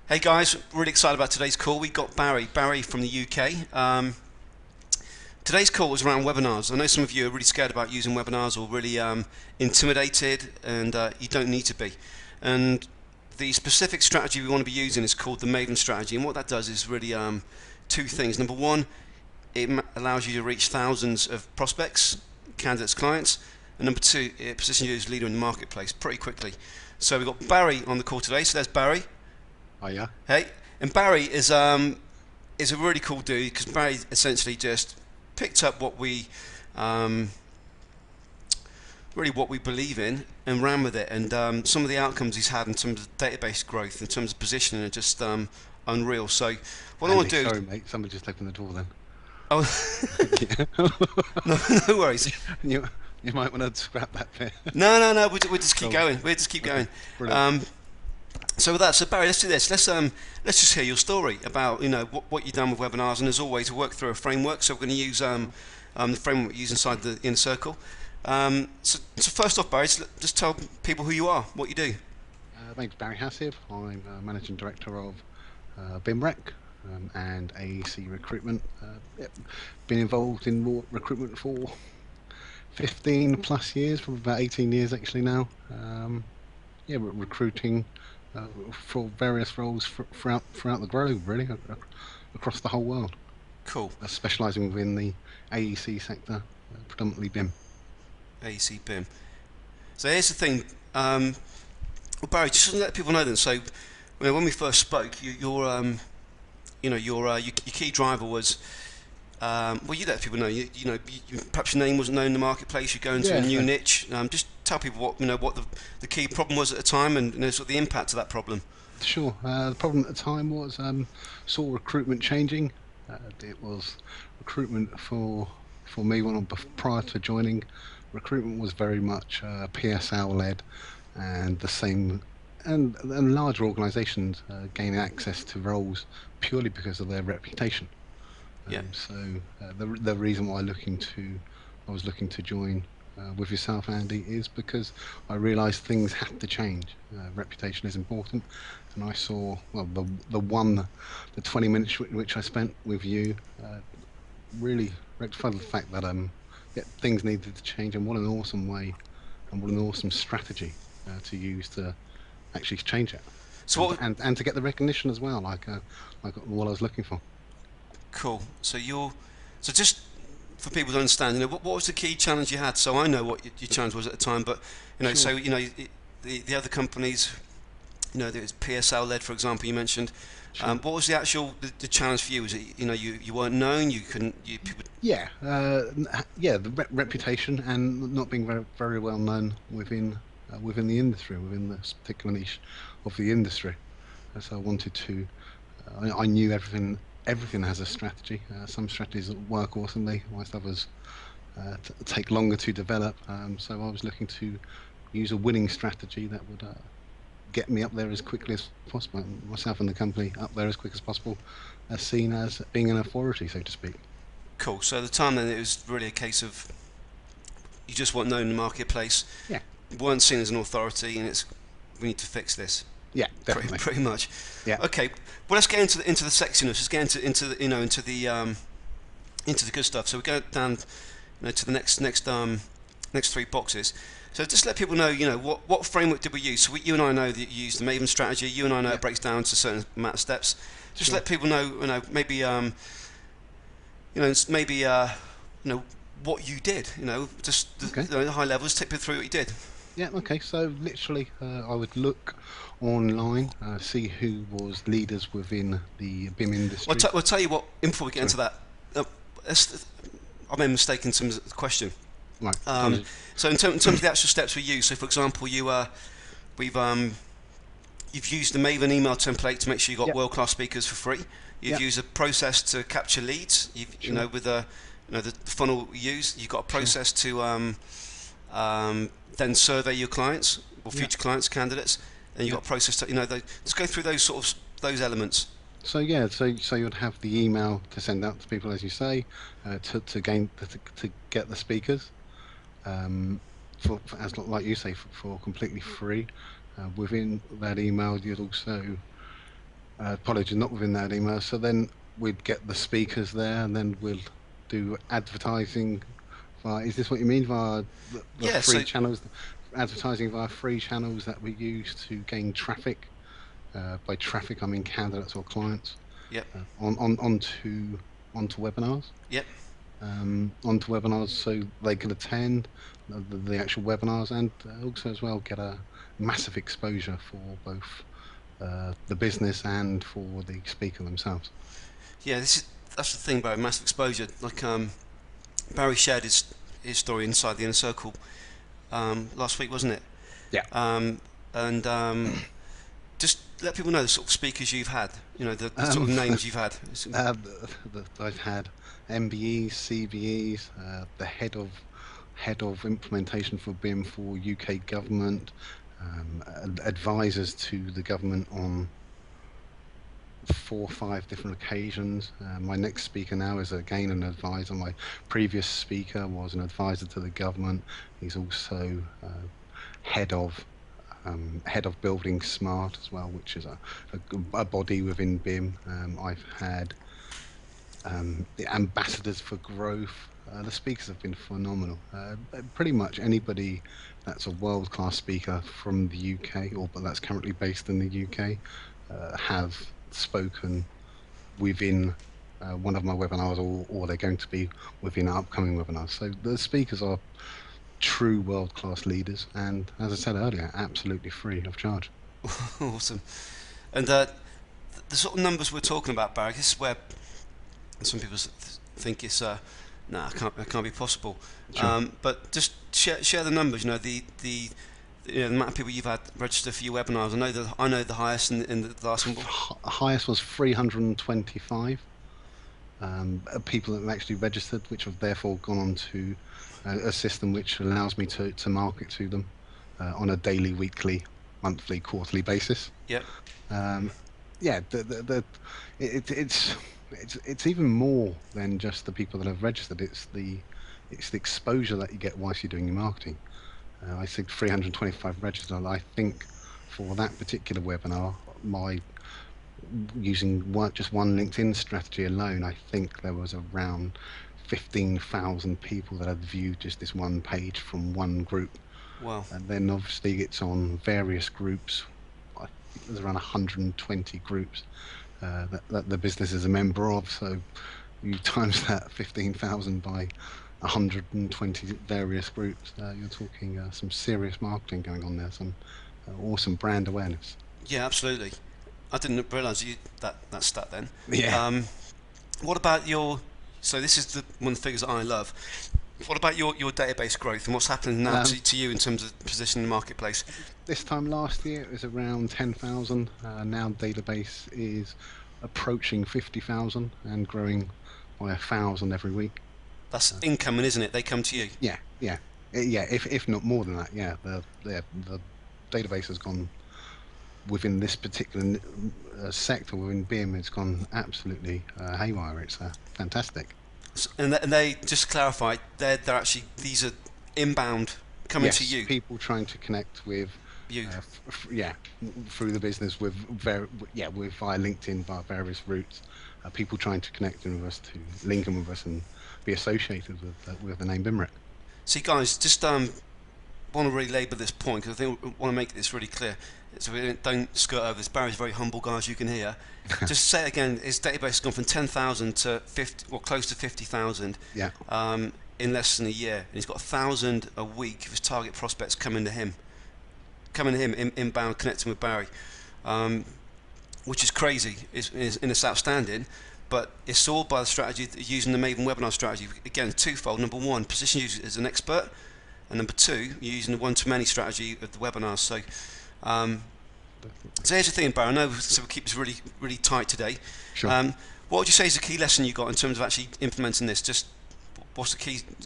Hey guys, really excited about today's call. We got Barry from the UK. Today's call was around webinars. I know some of you are really scared about using webinars or really intimidated, and you don't need to be. And the specific strategy we want to be using is called the Maven strategy, and what that does is really two things. Number one, it allows you to reach thousands of prospects, candidates, clients, and number two, it positions you as leader in the marketplace pretty quickly. So we've got Barry on the call today. So there's Barry. Oh yeah. Hey, and Barry is a really cool dude because Barry essentially just picked up what we really what we believe in and ran with it, and some of the outcomes he's had in terms of database growth, in terms of positioning, are just unreal. So what I Andy, want to do, sorry mate, somebody just opened the door then. oh, Yeah. no, no worries. you you might want to scrap that bit. No, we'll just keep Cool. going. We'll just keep Okay. going. Brilliant. Um, So with that, so Barry, let's do this. Let's just hear your story about what you've done with webinars, and as always, we work through a framework. So we're going to use the framework we use inside the inner circle. So first off, Barry, just tell people who you are, what you do. My name's Barry Hassiv. I'm managing director of BIMREC and AEC Recruitment. Yep. Been involved in recruitment for 15 plus years, probably about 18 years actually now. Yeah, recruiting for various roles throughout the globe, really, across the whole world. Cool. Specialising within the AEC sector, predominantly BIM. AEC BIM. So here's the thing, well, Barry, just to let people know then. So when we first spoke, your key driver was. Well, you let people know. Perhaps your name wasn't known in the marketplace. You go into a Yeah, new so, niche. Just tell people what the key problem was at the time, and sort of the impact of that problem. sure. The problem at the time was saw recruitment changing. It was recruitment for me prior to joining. Recruitment was very much PSL led, and the same, and larger organisations gaining access to roles purely because of their reputation. Yeah, The reason why I was looking to join with yourself, Andy, is because I realised things had to change. Reputation is important, and I saw the 20 minutes which I spent with you really rectified the fact that yeah, things needed to change, and what an awesome way and what an awesome strategy to use to actually change it, So what? and to get the recognition as well, like what I was looking for. Cool. So just for people to understand, what was the key challenge you had? So I know what your challenge was at the time, but Sure. the other companies, there was PSL led, for example, you mentioned. Sure. What was the actual the challenge for you? Was it you weren't known, you couldn't, people. Yeah, yeah, the reputation and not being very well known within the industry, within this particular niche of the industry. So I wanted to. I knew everything has a strategy. Some strategies work awesomely, whilst others take longer to develop. So I was looking to use a winning strategy that would get me up there as quickly as possible, myself and the company up there as quick as possible, as seen as being an authority, so to speak. Cool. So at the time then, it was really a case of you just weren't known in the marketplace, Yeah, weren't seen as an authority, and we need to fix this. yeah, Pretty, definitely. pretty much. Yeah, Okay. Well, let's get into the sexiness. Let's get into the good stuff. So we go down, to the next three boxes. So just let people know, what framework did we use? So you and I know that you used the Maven strategy. You and I know yeah, it breaks down to a certain amount of steps. Just sure. let people know, maybe, maybe, what you did. Just Okay. the high levels. Take people through what you did. Yeah, okay. So literally, I would look online, see who was leaders within the BIM Well, industry. I'll tell you what. Before we get Sorry, into that, uh, I made a mistake in terms of the question. right. Um, Apologies. so in terms of the actual steps we use, so for example, we've you've used the Maven email template to make sure you got Yep. world-class speakers for free. You've Yep. used a process to capture leads. Sure. With the funnel you use, you've got a Sure. process to then survey your clients or Yep. future clients, candidates, and you've Yep. got a process to just go through those those elements. So yeah, so you'd have the email to send out to people, as you say, to get the speakers, as like you say, for completely free. Within that email, you'd also Apologies, not within that email. So then we'd get the speakers there, and then we'll do advertising via. Is this what you mean via the Yeah. So free channels? Advertising via free channels that we use to gain traffic. By traffic, I mean candidates or clients yep, onto webinars. yep. Onto webinars so they can attend the actual webinars, and also as well get a massive exposure for both the business and for the speaker themselves. Yeah, that's the thing about massive exposure. Like Barry shared his story inside the inner circle last week, wasn't it? Yeah. And just let people know the sort of speakers you've had. You know, the sort of names you've had. I've had MBEs, CBEs, the head of implementation for BIM for UK government, advisors to the government on 4 or 5 different occasions. My next speaker now is again an advisor. My previous speaker was an advisor to the government. He's also head of Building Smart as well, which is a body within BIM. I've had the ambassadors for growth. The speakers have been phenomenal. Pretty much anybody that's a world-class speaker from the UK, or but that's currently based in the UK, have spoken within one of my webinars, or they're going to be within upcoming webinars. So the speakers are true world-class leaders, and as I said earlier, absolutely free of charge. Awesome. And the sort of numbers we're talking about, Barry, this is where some people think it's nah, it can't be possible. Sure. But just share the numbers. You know, the the amount of people you've had register for your webinars. I know the highest in the last one. Highest was 325 people that have actually registered, which have therefore gone on to a system which allows me to market to them on a daily, weekly, monthly, quarterly basis. Yep. Yeah, it's even more than just the people that have registered. It's the exposure that you get whilst you're doing your marketing. I think 325 registered. I think for that particular webinar, using just one LinkedIn strategy alone, I think there was around 15,000 people that had viewed just this one page from one group. Wow. And then obviously it's on various groups. I think there's around 120 groups that the business is a member of. So you times that 15,000 by 120 various groups, you're talking some serious marketing going on there, some awesome brand awareness. Yeah, absolutely. I didn't realise that stat then. Yeah. What about so this is one of the figures that I love. What about your database growth and what's happening now to you in terms of position in the marketplace? This time last year it was around 10,000. Now database is approaching 50,000 and growing by 1,000 every week. That's incoming, isn't it? They come to you. Yeah. If not more than that, yeah. The database has gone within this particular sector within BIM. It's gone absolutely haywire. It's fantastic. And they just to clarify, they're actually, these are inbound coming to you. People trying to connect with you. Through the business with via LinkedIn, via various routes. People trying to connect in with us, to link in with us, and be associated with the name BIMREC. See, guys, just want to really labour this point because I think we want to make this really clear, so we don't skirt over this. Barry's very humble, guys. You can hear. Just say it again. His database has gone from 10,000 to 50, or close to 50,000. Yeah. In less than a year, and he's got 1,000 a week of his target prospects coming to him, inbound, connecting with Barry, which is crazy. It's outstanding. But it's all by the strategy, using the Maven webinar strategy. Again, twofold. Number one, position you as an expert, and number two, you're using the one-to-many strategy of the webinars. So, so here's the thing, Barry. I know so we keep this really, really tight today. Sure. What would you say is the key lesson you got in terms of actually implementing this? Just what's the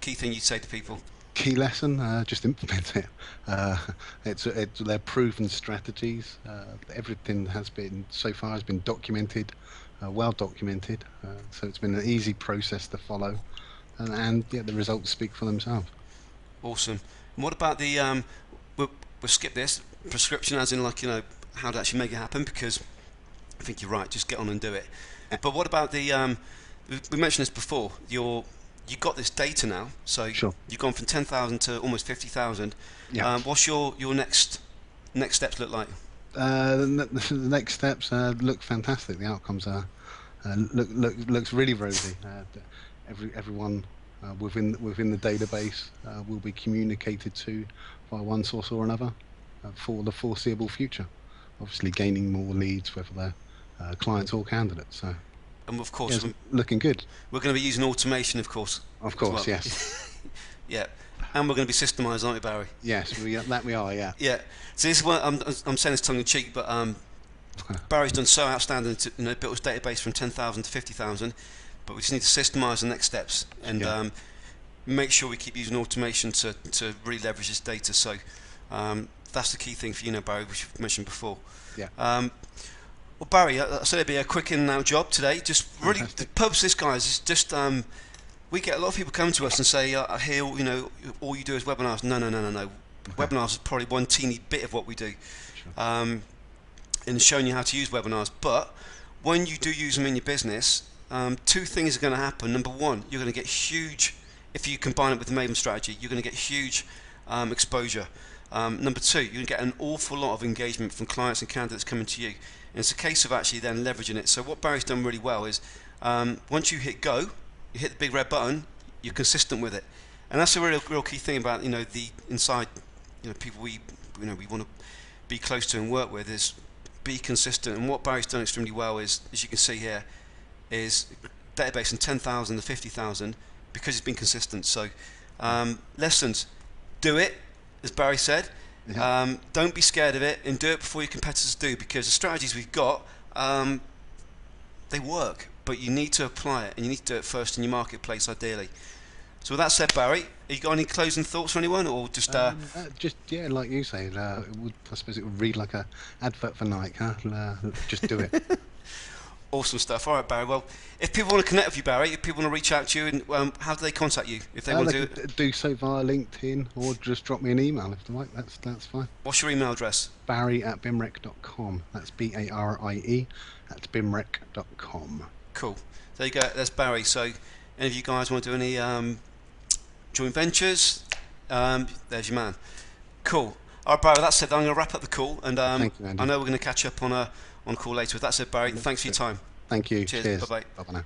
key thing you'd say to people? Key lesson: just implement it. It's their proven strategies. Everything has been so far has been documented. Well documented, so it's been an easy process to follow, and yeah, the results speak for themselves. Awesome. And what about the we'll skip this prescription, as in how to actually make it happen, because I think you're right. Just get on and do it. But what about the? We mentioned this before. You've got this data now, so Sure. you've gone from 10,000 to almost 50,000. Yeah. What's your next steps look like? The next steps look fantastic. The outcomes are looks really rosy. Everyone within the database will be communicated to by one source or another for the foreseeable future. Obviously, gaining more leads, whether they're clients or candidates. So, And of course, yeah, looking good. we're going to be using automation, of course. Of course, well. yes. Yeah, and we're going to be systemised, aren't we, Barry? Yes, we are. Yeah. Yeah. So this is what I'm saying this tongue in cheek, but Barry's done so outstanding to built his database from 10,000 to 50,000, but we just need to systemise the next steps and make sure we keep using automation to really leverage this data. So that's the key thing for you, Barry, which you've mentioned before. Yeah. Well, Barry, I said it'd be a quick in and out job today. Just really, the purpose of this, guys, is just we get a lot of people come to us and say, I hear, all you do is webinars. No. Webinars is probably one teeny bit of what we do. Sure. In showing you how to use webinars. But when you do use them in your business, two things are going to happen. Number one, you're going to get huge, if you combine it with the Maven strategy, you're going to get huge exposure. Number two, you're going to get an awful lot of engagement from clients and candidates coming to you. And it's a case of actually then leveraging it. So what Barry's done really well is once you hit go, you hit the big red button, you're consistent with it. And that's a real key thing about the inside people we want to be close to and work with is be consistent. And what Barry's done extremely well is, as you can see here, is database from 10,000 to 50,000 because it's been consistent. So lessons, do it, as Barry said. Yeah. Don't be scared of it and do it before your competitors do, because the strategies we've got, they work, but you need to apply it and you need to do it first in your marketplace ideally. So with that said, Barry, have you got any closing thoughts for anyone, or just like you say, I suppose it would read like a advert for Nike, huh? Just do it. Awesome stuff. All right, Barry. Well, if people want to connect with you, Barry, if people want to reach out to you, and how do they contact you if they want to do so via LinkedIn or just drop me an email if they like. That's fine. What's your email address? Barry@bimrec.com. That's BARIE at bimrec.com. Cool. There you go. That's Barry. So, any of you guys want to do any joint ventures? There's your man. Cool. All right, Barry. That said, I'm going to wrap up the call, and Thank you, Andy. I know we're going to catch up on a call later. With that said, Barry, thanks for your time. Thank you. Cheers. Bye bye. Bye now.